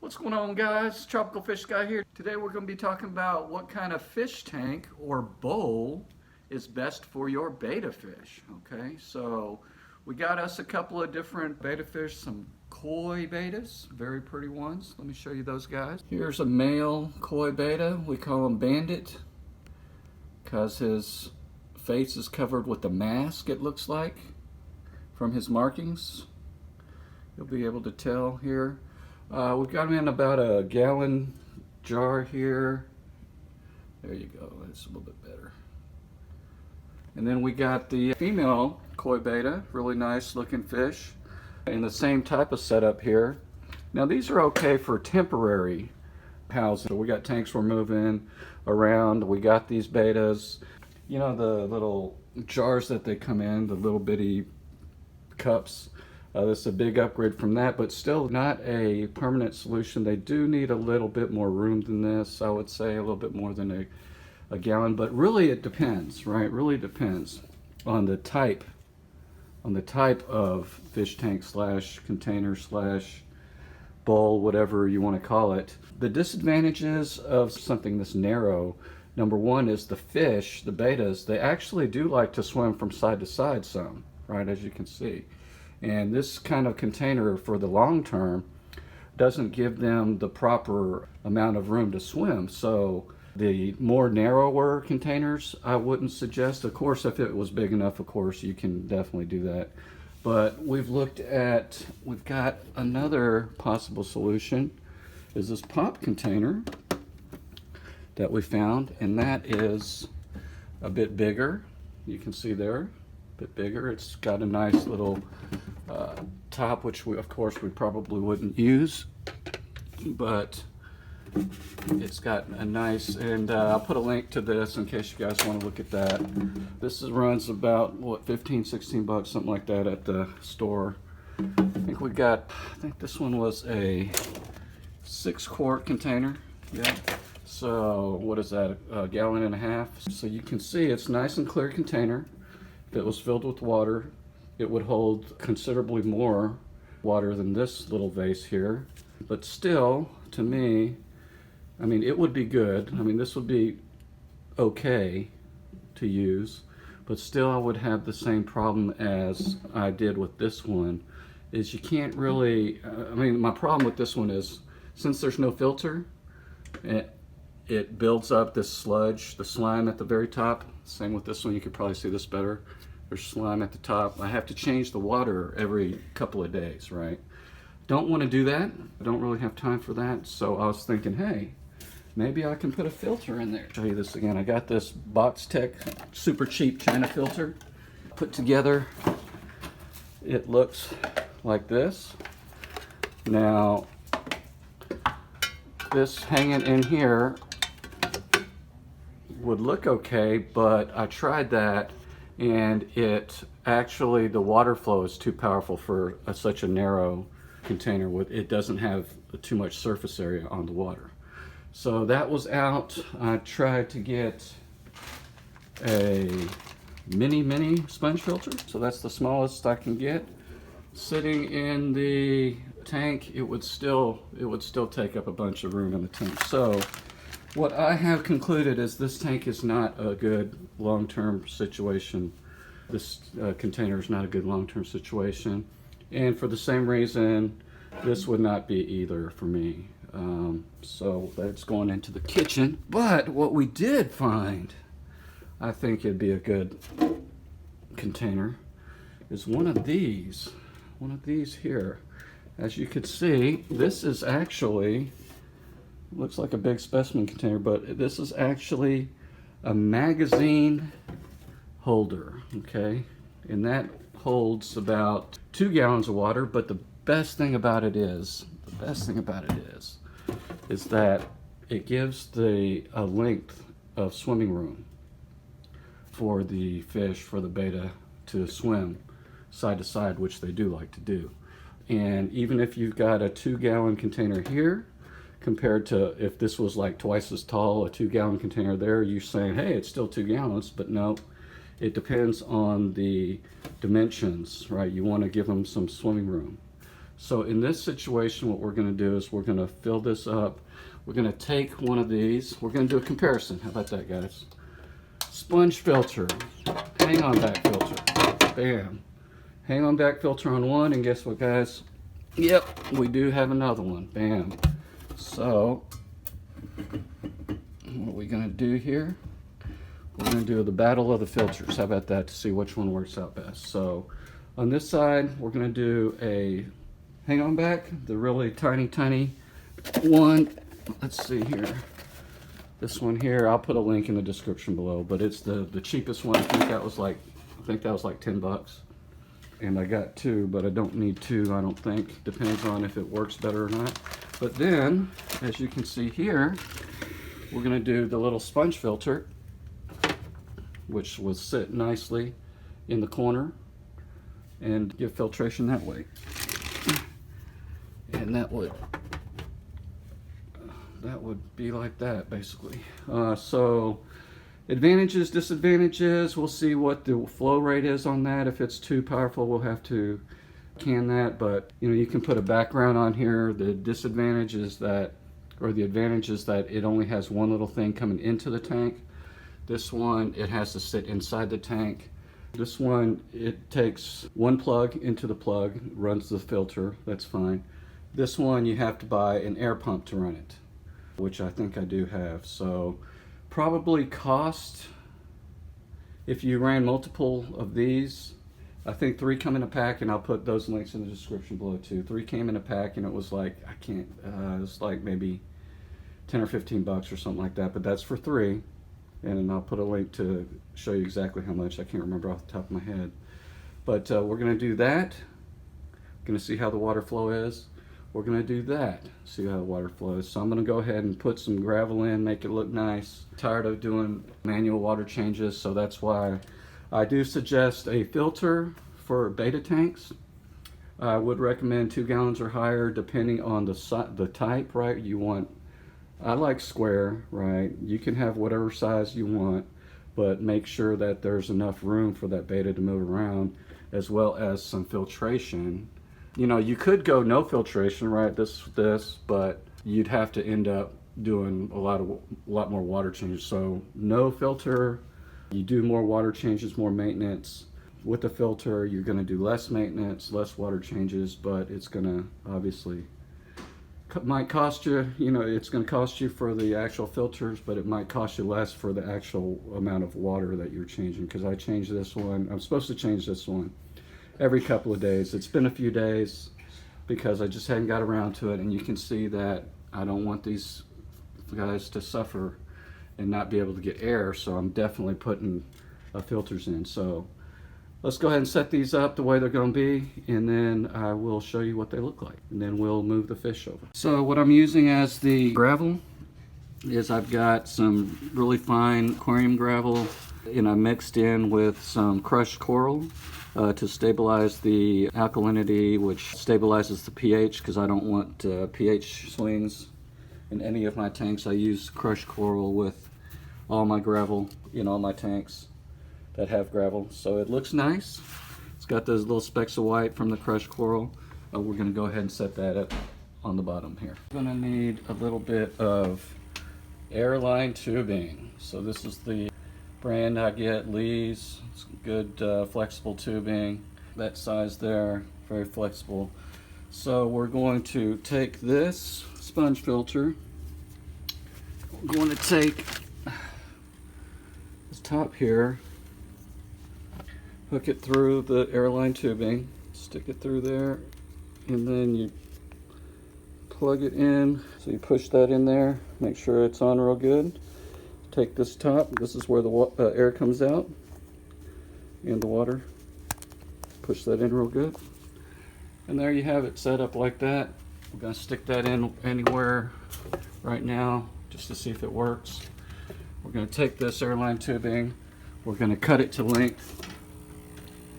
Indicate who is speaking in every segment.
Speaker 1: What's going on, guys? Tropical Fish Guy here. Today we're going to be talking about what kind of fish tank or bowl is best for your betta fish. Okay, so we got us a couple of different betta fish, some koi bettas, very pretty ones. Let me show you those guys. Here's a male koi betta. We call him Bandit because his face is covered with a mask, it looks like, from his markings. You'll be able to tell here. We've got them in about a gallon jar here. There you go, that's a little bit better. And then we got the female koi betta, really nice looking fish, in the same type of setup here. Now these are okay for temporary housing. We got tanks we're moving around. We got these bettas. You know the little jars that they come in, the little bitty cups. This is a big upgrade from that, but still not a permanent solution. They do need a little bit more room than this. I would say a little bit more than a gallon, but really it depends, right? Really depends on the type of fish tank slash container slash bowl, whatever you want to call it. The disadvantages of something this narrow, number one is the fish, the bettas, they actually do like to swim from side to side some, right, as you can see. And this kind of container for the long term doesn't give them the proper amount of room to swim. So the more narrower containers I wouldn't suggest. Of course, if it was big enough, of course, you can definitely do that. But we've got another possible solution is this pop container that we found, and that is a bit bigger. You can see there, a bit bigger. It's got a nice little top, which of course we probably wouldn't use, but it's got a nice, and I'll put a link to this in case you guys want to look at that. This runs about what, 15, 16 bucks, something like that at the store. I think this one was a 6-quart container. Yeah. So what is that, a gallon and a half? So you can see it's nice and clear container. If it was filled with water, it would hold considerably more water than this little vase here. But still, to me, I mean, it would be good. I mean, this would be okay to use, but still I would have the same problem as I did with this one, is you can't really, I mean, my problem with this one is, since there's no filter, it builds up this sludge, the slime at the very top. Same with this one, you could probably see this better. There's slime at the top. I have to change the water every couple of days, right? Don't want to do that. I don't really have time for that. So I was thinking, hey, maybe I can put a filter in there. Show you this again. I got this Box Tech super cheap China filter put together. It looks like this. Now, this hanging in here would look okay, but I tried that, and the water flow is too powerful for such a narrow container. It doesn't have too much surface area on the water. So that was out. I tried to get a mini sponge filter. So that's the smallest I can get. Sitting in the tank, it would still take up a bunch of room in the tank. So what I have concluded is this tank is not a good long-term situation. This container is not a good long-term situation. And for the same reason, this would not be either for me. So that's going into the kitchen. But what we did find, I think it'd be a good container, is one of these here. As you can see, this is actually, looks like a big specimen container, but this is actually a magazine holder, okay? And that holds about 2 gallons of water, but the best thing about it is that it gives a length of swimming room for the fish, for the betta to swim side to side, which they do like to do. And even if you've got a 2-gallon container here, compared to if this was like twice as tall, a 2-gallon container there, you're saying, hey, it's still 2 gallons, but no, it depends on the dimensions, right? You want to give them some swimming room. So in this situation, what we're going to do is we're going to fill this up. We're going to take one of these. We're going to do a comparison. How about that, guys? Sponge filter, hang on back filter, bam. Hang on back filter on one, and guess what, guys? Yep, we do have another one, bam. So, what are we gonna do here? We're gonna do the battle of the filters. How about that, to see which one works out best? So, on this side, we're gonna do a hang on back, the really tiny one. Let's see here. This one here, I'll put a link in the description below, but it's the cheapest one. I think that was like $10. And I got two, but I don't need two, I don't think. Depends on if it works better or not. But then, as you can see here, we're gonna do the little sponge filter, which will sit nicely in the corner and give filtration that way. And that would be like that, basically. So advantages, disadvantages, we'll see what the flow rate is on that. If it's too powerful, we'll have to can that, but you know, you can put a background on here. The disadvantage is that, or the advantage is that it only has one little thing coming into the tank. This one, it has to sit inside the tank. This one, it takes one plug into the plug, runs the filter, that's fine. This one, you have to buy an air pump to run it, which I think I do have. So probably cost, if you ran multiple of these, I think 3 come in a pack, and I'll put those links in the description below too. 3 came in a pack, and it was like, it was like maybe 10 or 15 bucks or something like that, but that's for 3. And I'll put a link to show you exactly how much. I can't remember off the top of my head. But we're gonna do that. Gonna see how the water flow is. We're gonna do that, see how the water flows. So I'm gonna go ahead and put some gravel in, make it look nice. Tired of doing manual water changes, so that's why I do suggest a filter for betta tanks. I would recommend 2 gallons or higher, depending on the type, right? You want, I like square, right? You can have whatever size you want, but make sure that there's enough room for that betta to move around, as well as some filtration. You know, you could go no filtration, right? This, but you'd have to end up doing a lot more water changes. So no filter, you do more water changes, more maintenance. With the filter, you're gonna do less maintenance, less water changes, but it's gonna obviously, might cost you, you know, it's gonna cost you for the actual filters, but it might cost you less for the actual amount of water that you're changing. Because I changed this one, I'm supposed to change this one every couple of days. It's been a few days because I just hadn't got around to it, and you can see that I don't want these guys to suffer and not be able to get air, so I'm definitely putting filters in. So let's go ahead and set these up the way they're going to be, and then I will show you what they look like, and then we'll move the fish over. So what I'm using as the gravel is I've got some really fine aquarium gravel, and I mixed in with some crushed coral to stabilize the alkalinity, which stabilizes the pH, because I don't want pH swings in any of my tanks. I use crushed coral with all my gravel in all my tanks that have gravel. So it looks nice. It's got those little specks of white from the crushed coral. We're gonna go ahead and set that up on the bottom here. I'm gonna need a little bit of airline tubing. So this is the brand I get, Lee's. It's good flexible tubing, that size there, very flexible. So we're going to take this sponge filter, we're going to take this top here, hook it through the airline tubing, stick it through there, and then you plug it in. So you push that in there, make sure it's on real good. Take this top, this is where the air comes out, and the water. Push that in real good. And there you have it set up like that. We're going to stick that in anywhere right now just to see if it works. We're going to take this airline tubing, we're going to cut it to length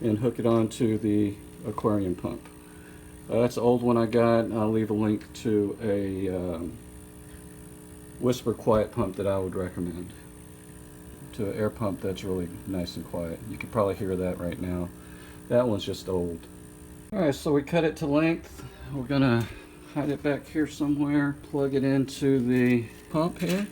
Speaker 1: and hook it onto the aquarium pump. That's the old one I got. I'll leave a link to a whisper quiet pump that I would recommend, to an air pump that's really nice and quiet. You can probably hear that right now. That one's just old. All right, so we cut it to length. We're gonna hide it back here somewhere, plug it into the pump here.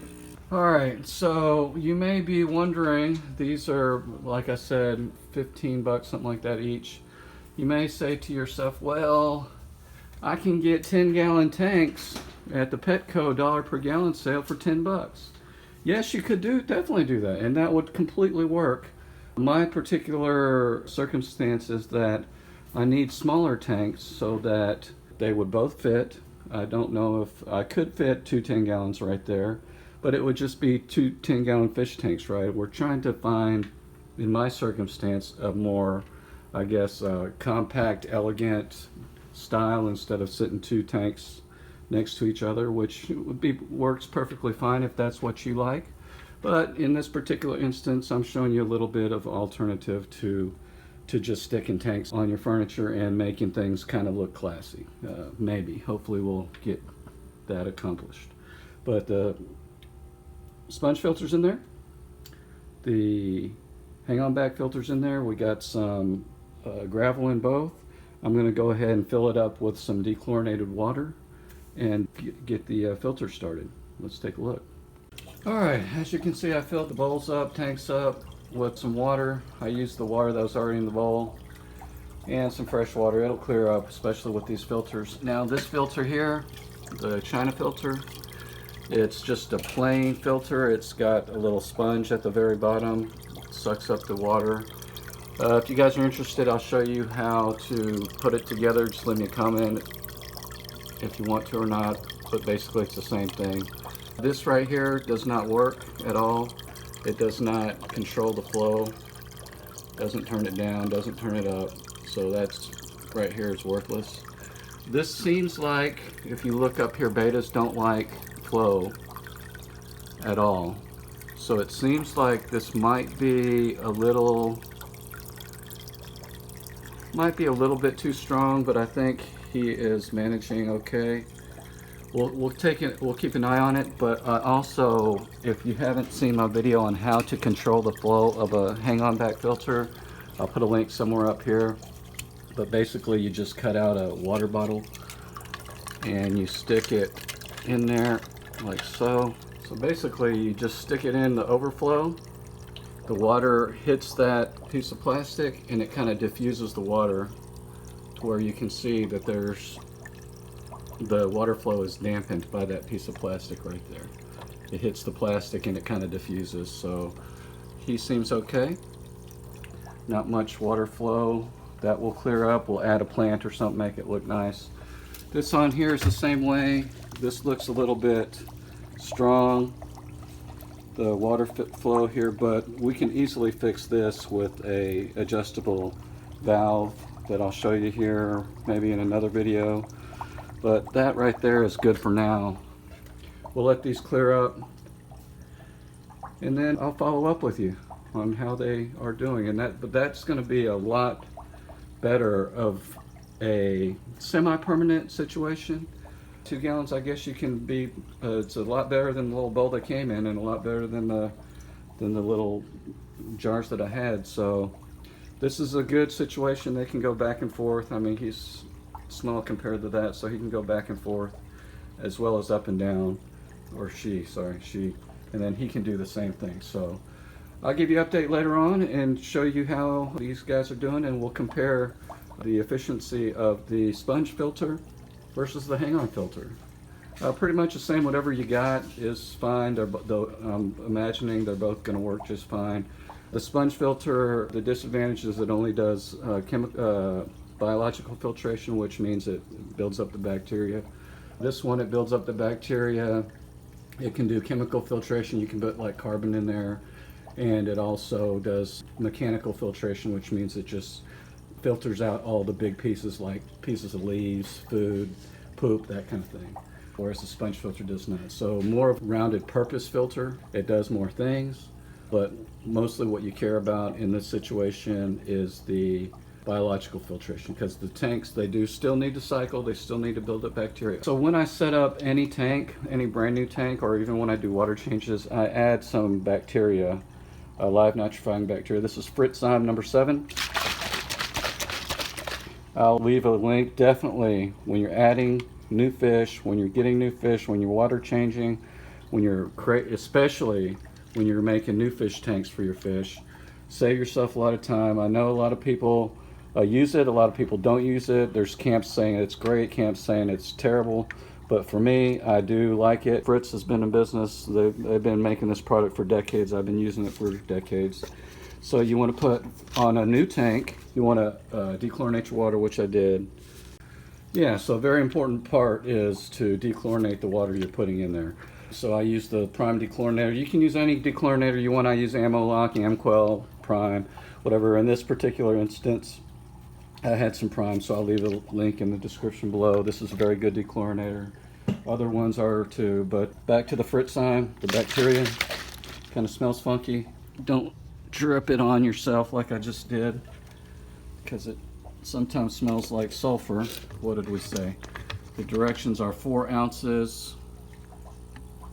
Speaker 1: All right, so you may be wondering, these are, like I said, 15 bucks, something like that each. You may say to yourself, well, I can get 10-gallon tanks at the Petco dollar per gallon sale for 10 bucks. Yes, you could definitely do that, and that would completely work. My particular circumstance is that I need smaller tanks so that they would both fit. I don't know if I could fit two 10 gallons right there, but it would just be two 10-gallon fish tanks, right? We're trying to find, in my circumstance, a more, I guess, compact, elegant style instead of sitting two tanks next to each other, which would be works perfectly fine if that's what you like. But in this particular instance, I'm showing you a little bit of alternative to just sticking tanks on your furniture and making things kind of look classy. Maybe, hopefully we'll get that accomplished. But the sponge filter's in there. The hang-on back filter's in there. We got some gravel in both. I'm going to go ahead and fill it up with some dechlorinated water and get the filter started. Let's take a look. All right, as you can see, I filled the bowls up, tanks up with some water. I used the water that was already in the bowl and some fresh water. It'll clear up, especially with these filters. Now this filter here, the China filter, it's just a plain filter. It's got a little sponge at the very bottom, sucks up the water. If you guys are interested, I'll show you how to put it together. Just leave me a comment if you want to or not, but basically it's the same thing. This right here does not work at all. It does not control the flow, doesn't turn it down, doesn't turn it up, so that's right here is worthless. This seems like, if you look up here, Bettas don't like flow at all. So it seems like this might be a little bit too strong, but I think he is managing okay. We'll keep an eye on it, but also, if you haven't seen my video on how to control the flow of a hang-on back filter, I'll put a link somewhere up here. But basically, you just cut out a water bottle and you stick it in there like so. So basically, you just stick it in the overflow. The water hits that piece of plastic and it kind of diffuses the water to where you can see that the water flow is dampened by that piece of plastic right there. It hits the plastic and it kind of diffuses, so he seems okay. Not much water flow. That will clear up. We'll add a plant or something, make it look nice. This on here is the same way. This looks a little bit strong, the water flow here, but we can easily fix this with a adjustable valve that I'll show you here maybe in another video. But that right there is good for now. We'll let these clear up and then I'll follow up with you on how they are doing. But that's going to be a lot better of a semi-permanent situation. 2 gallons, I guess you can be, it's a lot better than the little bowl that came in and a lot better than the little jars that I had. So this is a good situation. They can go back and forth. I mean, he's small compared to that, so he can go back and forth as well as up and down, or she, and then he can do the same thing. So I'll give you an update later on and show you how these guys are doing, and we'll compare the efficiency of the sponge filter versus the hang-on filter. Pretty much the same. Whatever you got is fine. I'm imagining they're both going to work just fine. The sponge filter, the disadvantage is it only does biological filtration, which means it builds up the bacteria. This one, it builds up the bacteria. It can do chemical filtration. You can put like carbon in there, and it also does mechanical filtration, which means it just filters out all the big pieces, like pieces of leaves, food, poop, that kind of thing, whereas the sponge filter does not. So more of a rounded purpose filter. It does more things, but mostly what you care about in this situation is the biological filtration, because the tanks, they do still need to cycle, they still need to build up bacteria. So when I set up any tank, any brand new tank, or even when I do water changes, I add some bacteria, live nitrifying bacteria. This is Fritzime number 7. I'll leave a link definitely when you're adding new fish, when you're getting new fish, when you're water changing, when you're especially when you're making new fish tanks for your fish. Save yourself a lot of time. I know a lot of people use it, a lot of people don't use it. There's camps saying it's great, camps saying it's terrible. But for me, I do like it. Fritz has been in business. They've been making this product for decades. I've been using it for decades. So you want to put on a new tank, you want to dechlorinate your water, which I did. Yeah, so a very important part is to dechlorinate the water you're putting in there. So I use the Prime dechlorinator. You can use any dechlorinator you want. I use Amolock, Amquel, Prime, whatever. In this particular instance, I had some Prime, so I'll leave a link in the description below. This is a very good dechlorinator. Other ones are too, but back to the Fritz sign, the bacteria kind of smells funky. Don't drip it on yourself like I just did, because it sometimes smells like sulfur. What did we say? The directions are 4 ounces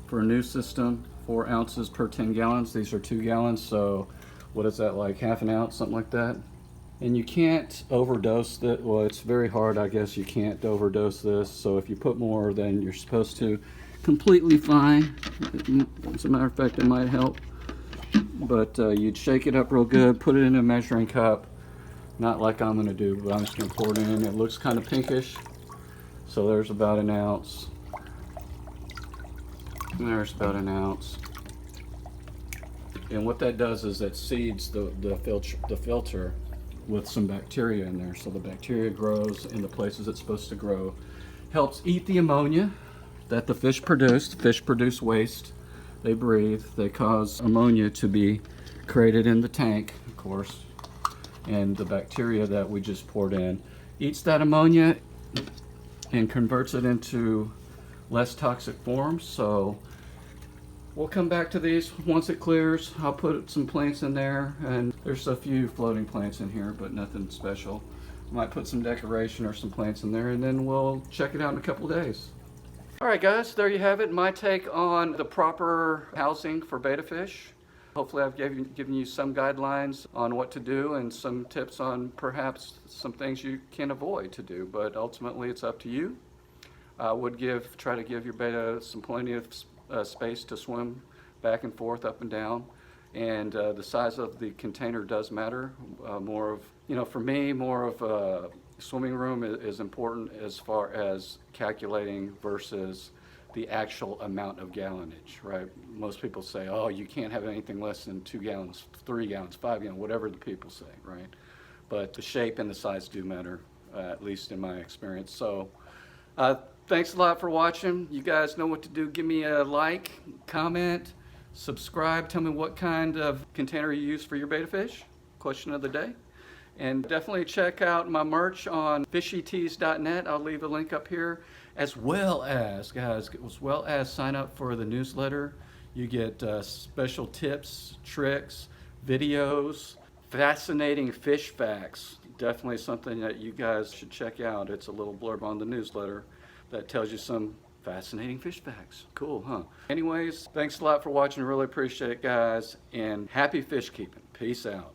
Speaker 1: for a new system, 4 ounces per 10 gallons. These are 2 gallons, so what is that, like half an ounce, something like that? And you can't overdose that. Well, it's very hard, I guess. You can't overdose this, so if you put more than you're supposed to, completely fine. As a matter of fact, it might help. But you'd shake it up real good, put it in a measuring cup, not like I'm going to do, but I'm just going to pour it in. It looks kind of pinkish, so there's about an ounce. And there's about an ounce. And what that does is it seeds the filter with some bacteria in there, so the bacteria grows in the places it's supposed to grow. Helps eat the ammonia that the fish produce. Fish produce waste. They breathe. They cause ammonia to be created in the tank, of course. And the bacteria that we just poured in eats that ammonia and converts it into less toxic forms. So we'll come back to these once it clears. I'll put some plants in there, and there's a few floating plants in here, but nothing special. Might put some decoration or some plants in there, and then we'll check it out in a couple of days. All right, guys, there you have it. My take on the proper housing for betta fish. Hopefully I've given you some guidelines on what to do and some tips on perhaps some things you can avoid to do, but ultimately it's up to you. I would try to give your betta plenty of space to swim back and forth, up and down, and the size of the container does matter. For me, more of a swimming room is important as far as calculating versus the actual amount of gallonage, right? Most people say, oh, you can't have anything less than 2 gallons, 3 gallons, 5 gallons, whatever the people say, right? But the shape and the size do matter, at least in my experience. So thanks a lot for watching. You guys know what to do. Give me a like, comment, subscribe. Tell me what kind of container you use for your betta fish. Question of the day. And definitely check out my merch on fishytees.net. I'll leave a link up here, as well as, guys, sign up for the newsletter. You get special tips, tricks, videos, fascinating fish facts. Definitely something that you guys should check out. It's a little blurb on the newsletter that tells you some fascinating fish facts. Cool, huh? Anyways, thanks a lot for watching. Really appreciate it, guys, and happy fish keeping. Peace out.